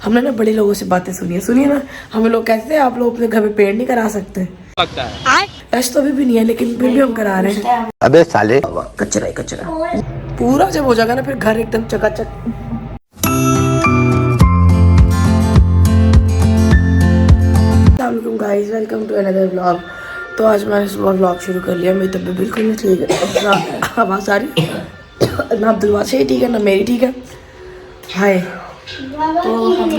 हमने ना बड़े लोगों से बातें सुनिए ना, हमें लोग कहते हैं आप लोग अपने घर में पेड़ नहीं करा सकते। टच तो अभी भी नहीं है लेकिन फिर भी हम करा रहे हैं। अबे साले कचरा ही कचरा पूरा जब हो जाएगा ना फिर घर एकदम चकाचक। Guys welcome to another vlog. तो आज मैंने सुबह व्लॉग शुरू कर लिया। मेरी तबीयत बिल्कुल नहीं ठीक है, ना आवाज़ आ रही ना अब्दुल से ही ठीक है ना मेरी ठीक है। हाय तो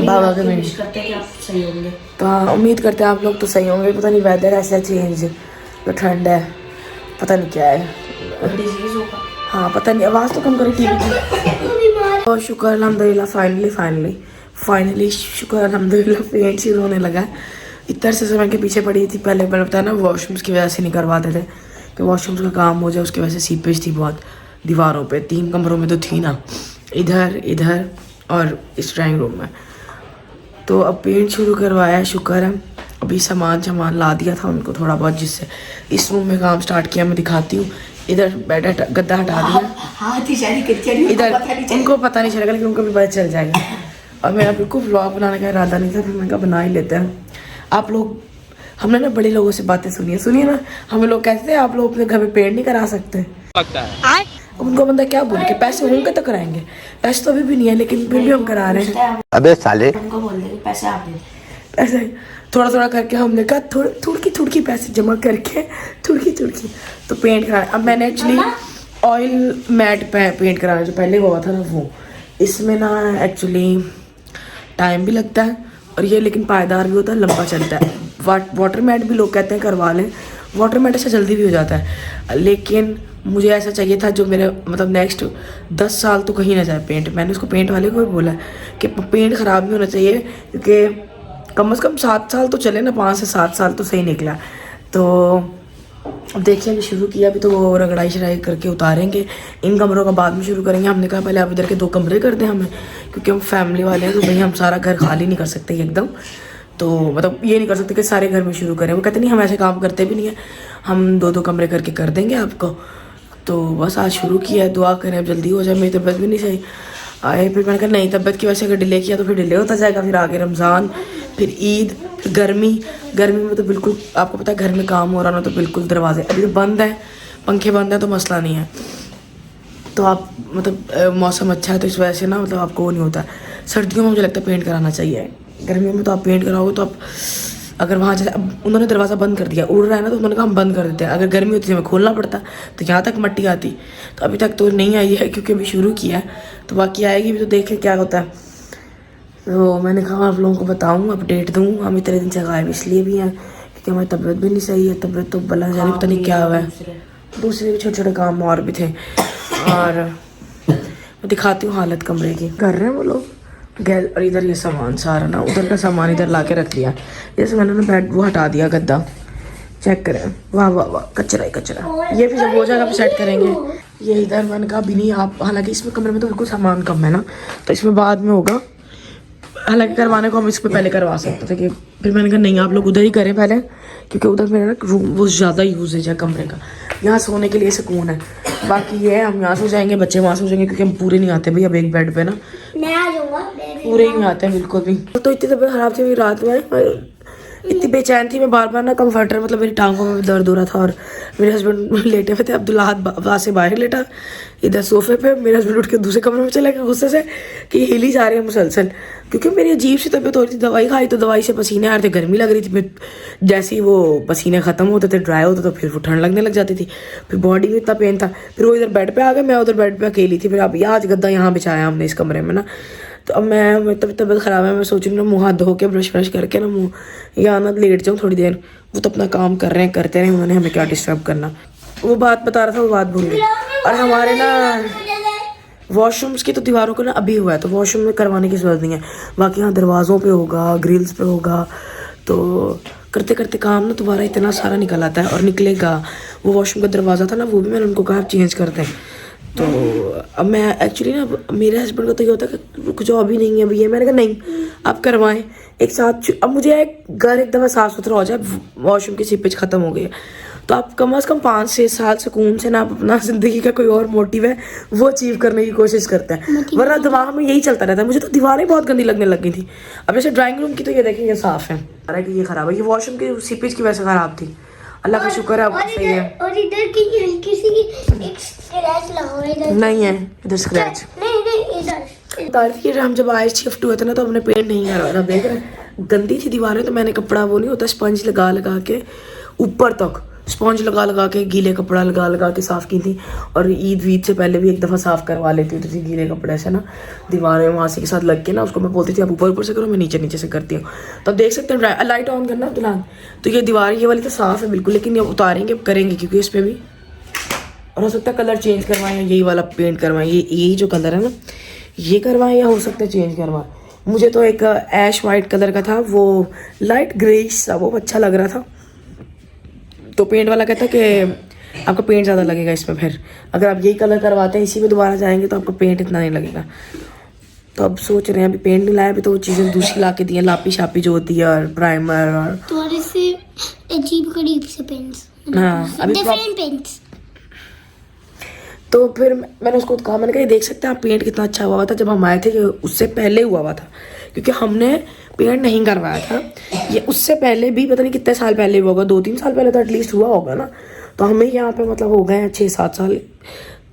बाबा के मेरी करते हैं कि आप सही होंगे, तो हाँ उम्मीद करते हैं आप लोग तो सही होंगे। पता नहीं वेदर ऐसा चेंज, तो ठंड है पता नहीं क्या है, डिजीज होगा। हाँ पता नहीं, आवाज़ तो कम करी टीवी की। और शुक्र अल्हम्दुलिल्लाह फाइनली शुक्र अल्हम्दुलिल्लाह पेंट शुरू होने लगा है। इतना से समय के पीछे पड़ी थी। पहले मैंने बताया ना वॉशरूम्स की वजह से नहीं करवाते थे कि वॉशरूम्स का काम हो जाए, उसकी वजह से सीपेज थी बहुत दीवारों पे। 3 कमरों में तो थी ना, इधर और इस ड्राइंग रूम में। तो अब पेंट शुरू करवाया है, शुक्र है। अभी सामान ला दिया था उनको थोड़ा बहुत, जिससे इस रूम में काम स्टार्ट किया। मैं दिखाती हूँ। इधर बेड गद्दा हटा दिया, इधर उनको पता नहीं चलेगा लेकिन उनको भी पता चल जाएगा। और मेरा बिल्कुल व्लॉग बनाने का इरादा नहीं था, फिर मैंने कहा बना ही लेते हैं। आप लोग, हमने ना बड़े लोगों से बातें सुनिए ना, हमें लोग कहते हैं आप लोग अपने घर में पेड़ नहीं करा सकते। उनको बंदा क्या बोल के, पैसे होंगे तो कराएंगे। पैसे तो अभी भी नहीं है लेकिन फिर भी हम करा रहे हैं। अबे साले उनको बोल दे पैसे आप दे, पैसे थोड़ा करके हमने कहा थोड़ी पैसे जमा करके थोड़ी तो पेंट कराना। अब मैंने एक्चुअली ऑयल मैट पेंट कराना जो पहले हुआ था ना, वो इसमें ना एक्चुअली टाइम भी लगता है और ये लेकिन पायदार भी होता है, लंबा चलता है। वाटर मैट भी लोग कहते हैं करवा लें, वाटर मैट ऐसा जल्दी भी हो जाता है। लेकिन मुझे ऐसा चाहिए था जो मेरे मतलब नेक्स्ट 10 साल तो कहीं ना जाए पेंट। मैंने उसको पेंट वाले को भी बोला कि पेंट ख़राब नहीं होना चाहिए, क्योंकि कम से कम 7 साल तो चले ना, 5 से 7 साल तो सही निकला। तो अब देखिए अभी शुरू किया, अभी तो वो रगड़ाई शराई करके उतारेंगे। इन कमरों का बाद में शुरू करेंगे। हमने कहा पहले आप इधर के 2 कमरे कर दें हमें, क्योंकि हम फैमिली वाले हैं तो भाई हम सारा घर खाली नहीं कर सकते एकदम। तो मतलब ये नहीं कर सकते कि सारे घर में शुरू करें। वो कहते नहीं हम ऐसे काम करते भी नहीं है, हम 2 कमरे करके कर देंगे आपको। तो बस आज शुरू किया है, दुआ करें अब जल्दी हो जाए। मेरी तबीयत भी नहीं सही आए, फिर मैंने कहा नहीं तबीयत की वजह से अगर डिले किया तो फिर डिले होता जाएगा। फिर आगे रमज़ान, फिर ईद, फिर गर्मी में तो बिल्कुल आपको पता है घर में काम हो रहा ना, तो बिल्कुल दरवाजे अभी तो बंद है, पंखे बंद है तो मसला नहीं है। तो आप मतलब मौसम अच्छा है तो इस वजह से ना मतलब आपको वो नहीं होता। सर्दियों में मुझे लगता है पेंट कराना चाहिए, गर्मियों में तो आप पेंट कराओगे तो आप अगर वहाँ जैसे अब उन्होंने दरवाज़ा बंद कर दिया, उड़ रहा है ना, तो उन्होंने कहा हम बंद कर देते हैं। अगर गर्मी होती है हमें खोलना पड़ता तो यहाँ तक मट्टी आती। तो अभी तक तो नहीं आई है क्योंकि अभी शुरू किया है, तो बाकी आएगी भी तो देखें क्या होता है। तो मैंने कहा आप लोगों को बताऊँ, अपडेट दूँ। हम इतने दिन से गायब इसलिए भी हैं क्योंकि हमारी तबीयत भी नहीं सही है। तबीयत तो बला जाने पता नहीं क्या हुआ है, दूसरे भी छोटे काम और भी थे। और मैं दिखाती हूँ हालत कमरे की। कर रहे हैं वो लोग गैल। और इधर ये सामान सारा ना, उधर का सामान इधर ला के रख दिया। जैसे मैंने ना बेड वो हटा दिया, गद्दा चेक करें, वाह कचरा ही कचरा। ये फिर जब हो जाएगा फिर सेट करेंगे। ये इधर मैंने कहा भी नहीं आप, हालांकि इसमें कमरे में तो बिल्कुल सामान कम है ना, तो इसमें बाद में होगा। हालांकि करवाने को हम इस पर पहले करवा सकते थे कि, फिर मैंने कहा नहीं आप लोग उधर ही करें पहले, क्योंकि उधर मेरा ना रूम वो ज़्यादा यूजेज है कमरे का, यहाँ सोने के लिए सुकून है। बाकी ये है हम यहाँ सो जाएंगे, बच्चे वहाँ सो जाएंगे, क्योंकि हम पूरे नहीं आते भाई अब एक बेड पे ना, मैं आ जाऊंगा, पूरे ही नहीं आते हैं बिल्कुल भी। तो इतनी तबीयत खराब थी मेरी रात में, इतनी बेचैन थी मैं, बार ना कंफर्टर मतलब मेरी टांगों में दर्द हो रहा था। और मेरे हस्बैंड लेटे हुए थे, अब्दुल्ला हाथ से बाहर लेटा इधर सोफे पे। मेरे हस्बैंड उठ के दूसरे कमरे में चले गए गुस्से से कि हिल ही जा रही है मुसलसल, क्योंकि मेरी अजीब सी तबीयत हो रही थी। दवाई खाई तो दवाई से पसीने आ रहे थे, गर्मी लग रही थी। फिर जैसे ही वो पसीने ख़त्म होते थे, ड्राई होते तो फिर वो ठंड लगने लग जाती थी। फिर बॉडी में इतना पेन था। फिर वो इधर बेड पे आ गए, मैं उधर बेड पे अकेली थी। फिर अब आज गद्दा यहाँ बिछाया हमने इस कमरे में ना। तो अब मैं तबीयत ख़राब है, मैं सोच रही हूँ मुँह हाथ धो के ब्रश करके ना मुँह यहाँ ना लेट जाऊँ थोड़ी देर। वो तो अपना काम कर रहे हैं, करते रहे, उन्होंने हमें क्या डिस्टर्ब करना। वो बात बता रहा था, वो बात भूल गई। और हमारे ना वॉशरूम्स की तो दीवारों को ना अभी हुआ है, तो वॉशरूम में करवाने की ज़रूरत नहीं है। बाकी यहाँ दरवाज़ों पे होगा, ग्रिल्स पे होगा। तो करते करते काम ना दोबारा इतना सारा निकल आता है और निकलेगा। वो वॉशरूम का दरवाज़ा था ना, वो भी मैंने उनको कहा चेंज कर दें। तो अब मैं एक्चुअली ना, मेरे हस्बैंड का तो ये होता है कि कुछ और भी नहीं है अभी ये। मैंने कहा नहीं आप करवाएं एक साथ। अब मुझे घर एकदम साफ़ सुथरा हो जाए, वॉशरूम की सीपेज ख़त्म हो गई है, तो आप कम से कम 5 से 7 सुकून से ना आप अपना ज़िंदगी का कोई और मोटिव है वो अचीव करने की कोशिश करते हैं, वरना दिमाग में यही चलता रहता है। मुझे तो दीवारें बहुत गंदी लगने लग गई थी। अब जैसे ड्राइंग रूम की तो ये देखें ये साफ़ है, कि ये ख़राब है, ये वॉशरूम की सीपेज की वजह से ख़राब थी। अल्लाह का शुक्र है अब सही है। और इधर की हल्की सी एक स्क्रैच लगा हुआ है इधर। नहीं है इधर स्क्रैच, नहीं इधर। तारीफ की हम जब आए शिफ्ट हुए थे ना तो हमने पेंट नहीं करवाया था। देख रहे हैं गंदी थी दीवारें, तो मैंने कपड़ा वो नहीं होता स्पंज लगा लगा के ऊपर तक स्पंज लगा लगा के गीले कपड़ा लगा लगा के साफ़ की थी। और ईद से पहले भी एक दफ़ा साफ़ करवा लेती होती थी गीले कपड़े से ना, दीवारें वहाँ से के साथ लग के ना, उसको मैं बोलती थी आप ऊपर ऊपर से करो, मैं नीचे नीचे से करती हूँ। तो आप देख सकते हैं लाइट ऑन करना फिलहाल। तो ये दीवार ये वाली तो साफ़ है बिल्कुल, लेकिन ये उतारेंगे करेंगे क्योंकि इस पर भी, और हो सकता है कलर चेंज करवाएं, यही वाला पेंट करवाएं, यही जो कलर है ना ये करवाएं, या हो सकता है चेंज करवाएं। मुझे तो एक ऐश वाइट कलर का था, वो लाइट ग्रेइश सा, वो अच्छा लग रहा था। तो पेंट वाला कहता है कि आपका पेंट ज़्यादा लगेगा इसमें, फिर अगर आप यही कलर करवाते हैं इसी में दोबारा जाएंगे तो आपका पेंट इतना नहीं लगेगा। तो अब सोच रहे हैं, अभी पेंट नहीं लाया, अभी तो वो चीज़ें दूसरी ला के दी हैं, लापी शापी जो होती है और प्राइमर और थोड़े से अजीब गरीब से पेंट्स, हाँ अभी डिफरेंट पेंट्स। तो फिर मैंने उसको कहा, मैंने कहा ये देख सकते हैं आप पेंट कितना अच्छा हुआ था जब हम आए थे, कि उससे पहले हुआ था, क्योंकि हमने पेंट नहीं करवाया था। ये उससे पहले भी पता नहीं कितने साल पहले हुआ होगा, 2-3 साल पहले तो एटलीस्ट हुआ होगा ना। तो हमें यहाँ पे मतलब हो गए हैं 6-7 साल।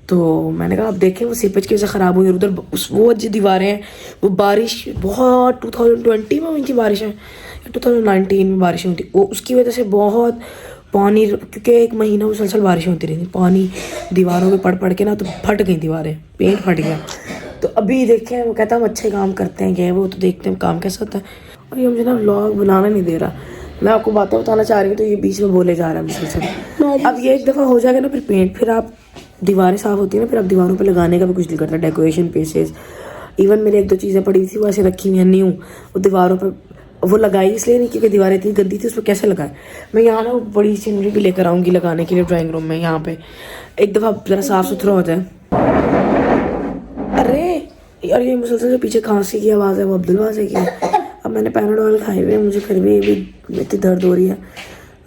तो मैंने कहा आप देखें वो सीपेज की वजह से ख़राब हुई, उधर वो जो दीवारें हैं वो बारिश बहुत 2020 में हुई थी बारिशें, 2019 में बारिशें हुई थी, वो उसकी वजह से बहुत पानी, क्योंकि 1 महीना मुसलसल बारिशें होती रही थी, पानी दीवारों पे पड़ के ना तो फट गई दीवारें, पेंट फट गया। तो अभी देखें वो कहता है हम अच्छे काम करते हैं क्या, वो तो देखते हैं काम कैसा होता है। और ये मुझे ना व्लॉग बनाना नहीं दे रहा, मैं आपको बातें बताना चाह रही हूँ तो ये बीच में बोले जा रहा है मुसलसल। अब ये एक दफ़ा हो जाएगा ना फिर पेंट, फिर आप दीवारें साफ़ होती है ना, फिर आप दीवारों पे लगाने का भी कुछ नहीं करता, डेकोरेशन पीसेस। इवन मेरी 1-2 चीज़ें पड़ी थी वो ऐसे रखी हुई न्यू, वो दीवारों पर वो लगाई इसलिए नहीं क्योंकि दीवारें इतनी गंदी थी, उस पर कैसे लगाए। मैं यहाँ ना बड़ी सीनरी भी लेकर आऊँगी लगाने के लिए ड्राइंग रूम में, यहाँ पे एक दफ़ा ज़रा साफ़ सुथरा हो जाए। अरे यार ये मुसलसल जो पीछे खांसी की आवाज़ है वो अब्दुलवाज़ है क्या? अब मैंने पैराडॉल खाए हुए, मुझे फिर भी इतनी दर्द हो रही है।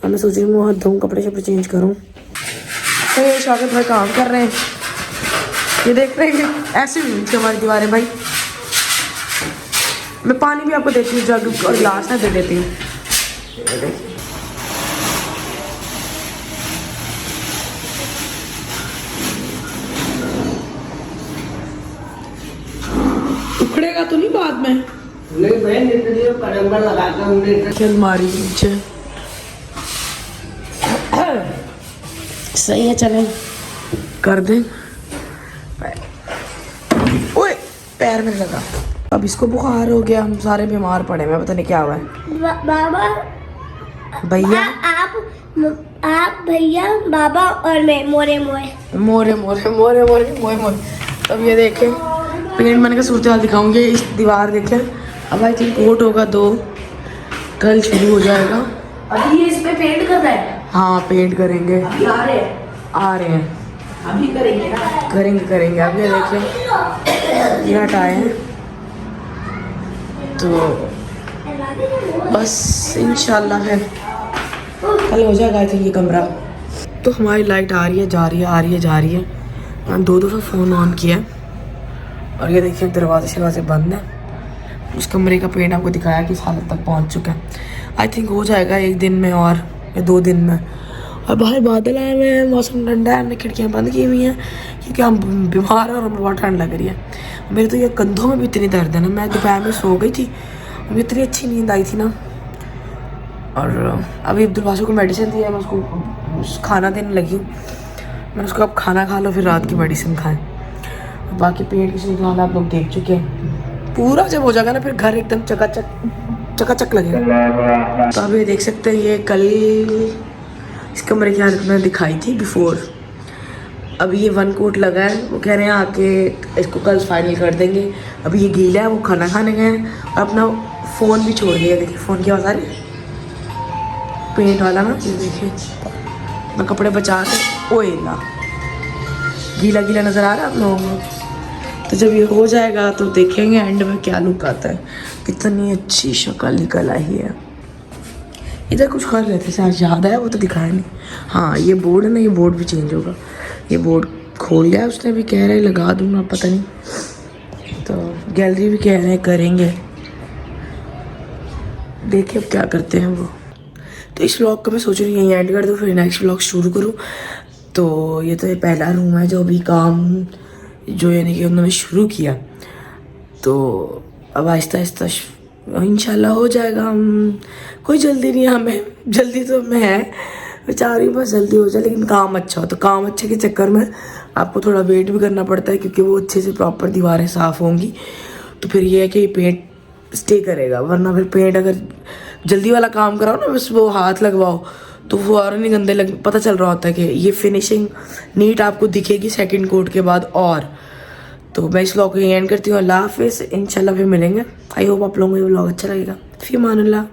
अब मैं सोच रही हूँ हाथ धोऊँ, कपड़े शपड़े चेंज करूँ। तो ये शाकिब भाई काम कर रहे हैं, ये देख रहे हैं ऐसे हुई थी हमारी दीवारें भाई। मैं पानी भी आपको देती हूँ, जग और गिलास ना दे देती हूँ। उखड़ेगा तो नहीं बाद में? नहीं बहन इसलिए कड़ंबर लगाता हूँ अलमारी नीचे सही है, चलें कर दें। ओए पैर में लगा। अब इसको बुखार हो गया, हम सारे बीमार पड़े हैं, पता नहीं क्या हुआ है। बाबा भैया आप भैया बाबा और मैं मोरे मोरे मोरे मोरे मोरे मोरे मोरे मोरे। अब ये देखें पेंट मैंने का सूरत हाल दिखाऊंगी, इस दीवार देखें। अब आई थिंक कोट होगा 2, कल शुरू हो जाएगा। अभी ये इस पे पेंट कर रहा है। हाँ पेंट करेंगे, आ रहे हैं अभी करेंगे ना, करेंगे। अब ये देखें ये हटाए हैं तो बस इंशाल्लाह है कल हो जाएगा आई थिंक ये कमरा। तो हमारी लाइट आ रही है जा रही है, आ रही है जा रही है। मैंने 2 दफ़ा फ़ोन ऑन किया और ये देखिए दरवाजे बंद है। उस कमरे का पेंट आपको दिखाया कि इस हालत तक पहुंच चुका है। आई थिंक हो जाएगा 1 दिन में और या 2 दिन में। और बाहर बादल आए हुए हैं, मौसम ठंडा है, हमने खिड़कियाँ बंद की हुई हैं क्योंकि हम बीमार हैं और हमें बहुत ठंड लग रही है। मेरे तो ये कंधों में भी इतनी दर्द है ना, मैं दोपहर में सो गई थी, मुझे इतनी अच्छी नींद आई थी ना। और अभी अब्दुलवासु को मेडिसिन दी है, मैं उसको खाना देने लगी हूँ। मैंने उसको अब खाना खा लो फिर रात की मेडिसिन खाएं। बाकी पेट की सूरत हाल आप लोग देख चुके हैं। पूरा जब हो जाएगा ना फिर घर एकदम चकाचक लगेगा। तो अब ये देख सकते हैं ये कल इस कमरे की हालत में दिखाई थी बिफोर। अभी ये 1 कोट लगा है, वो कह रहे हैं आके इसको कल फाइनल कर देंगे। अभी ये गीला है, वो खाना खाने गए हैं और अपना फ़ोन भी छोड़ गया। देखिए फ़ोन की आवाज़ आ रही है, पेंट वाला ना, ये देखिए मैं कपड़े बचा के ओए ना गीला गीला नज़र आ रहा है आप लोगों को। तो जब ये हो जाएगा तो देखेंगे एंड में क्या लुक आता है, कितनी अच्छी शक्ल निकल आई है। इधर कुछ कर रहे थे शायद, याद है वो तो दिखाया नहीं। हाँ ये बोर्ड है ना, ये बोर्ड भी चेंज होगा। ये बोर्ड खोल लिया उसने भी, कह रहे हैं लगा दूंगा, पता नहीं। तो गैलरी भी कह रहे हैं करेंगे, देखिए अब क्या करते हैं वो। तो इस व्लॉग को मैं सोच रही हूँ यहीं एंड कर दूँ, फिर नेक्स्ट व्लॉग शुरू करूँ। तो ये तो ये पहला रूम है जो अभी काम जो यानी कि उन्होंने शुरू किया। तो अब आहिस्ता आहिस्ता इंशाल्लाह हो जाएगा। हम कोई जल्दी नहीं है हमें, जल्दी तो हमें है, मैं चाह रही हूँ बस जल्दी हो जाए, लेकिन काम अच्छा हो। तो काम अच्छे के चक्कर में आपको थोड़ा वेट भी करना पड़ता है, क्योंकि वो अच्छे से प्रॉपर दीवारें साफ़ होंगी तो फिर ये है कि पेंट स्टे करेगा। वरना फिर पेंट अगर जल्दी वाला काम कराओ ना, बस वो हाथ लगवाओ तो वो और नहीं गंदे लग, पता चल रहा होता है कि ये फिनिशिंग नीट आपको दिखेगी सेकंड कोट के बाद। और तो मैं इस व्लॉग को एंड करती हूँ। अल्लाह हाफिज़, इंशाल्लाह फिर मिलेंगे। आई होप आप लोगों को ये व्लॉग अच्छा लगेगा। फी अमान अल्लाह।